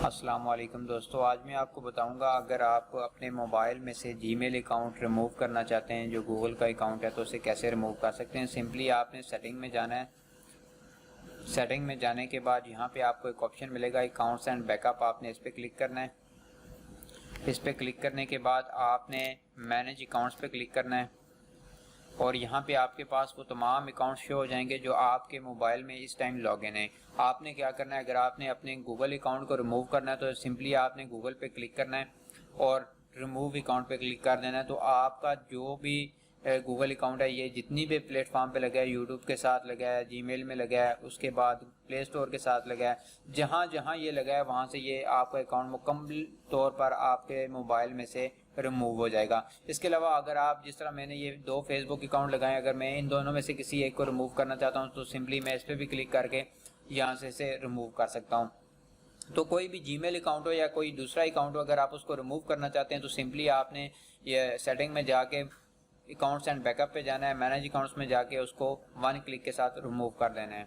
अस्सलाम वालेकुम दोस्तों, आज मैं आपको बताऊंगा अगर आप अपने मोबाइल में से जीमेल अकाउंट रिमूव करना चाहते हैं जो गूगल का अकाउंट है तो उसे कैसे रिमूव कर सकते हैं। सिंपली आपने सेटिंग में जाना है। सेटिंग में जाने के बाद यहाँ पे आपको एक ऑप्शन मिलेगा अकाउंट्स एंड बैकअप, आपने इस पर क्लिक करना है। इस पर क्लिक करने के बाद आपने मैनेज अकाउंट्स पे क्लिक करना है और यहाँ पे आपके पास वो तमाम अकाउंट शो हो जाएंगे जो आपके मोबाइल में इस टाइम लॉगिन है। आपने क्या करना है, अगर आपने अपने गूगल अकाउंट को रिमूव करना है तो सिंपली आपने गूगल पे क्लिक करना है और रिमूव अकाउंट पे क्लिक कर देना है। तो आपका जो भी गूगल अकाउंट है ये जितनी भी प्लेटफॉर्म पे लगा है, यूट्यूब के साथ लगा है, जीमेल में लगा है, उसके बाद प्ले स्टोर के साथ लगा है, जहाँ जहाँ ये लगा है वहाँ से ये आपका अकाउंट मुकम्मल तौर पर आपके मोबाइल में से रिमूव हो जाएगा। इसके अलावा अगर आप जिस तरह मैंने ये 2 फेसबुक अकाउंट लगाए, अगर मैं इन दोनों में से किसी एक को रिमूव करना चाहता हूँ तो सिंपली मैं इस पर भी क्लिक करके यहाँ से इसे रिमूव कर सकता हूँ। तो कोई भी जीमेल अकाउंट हो या कोई दूसरा अकाउंट हो, अगर आप उसको रिमूव करना चाहते हैं तो सिंपली आपने ये सेटिंग में जाके अकाउंट्स एंड बैकअप पे जाना है, मैनेज अकाउंट्स में जाके उसको 1 क्लिक के साथ रिमूव कर देना है।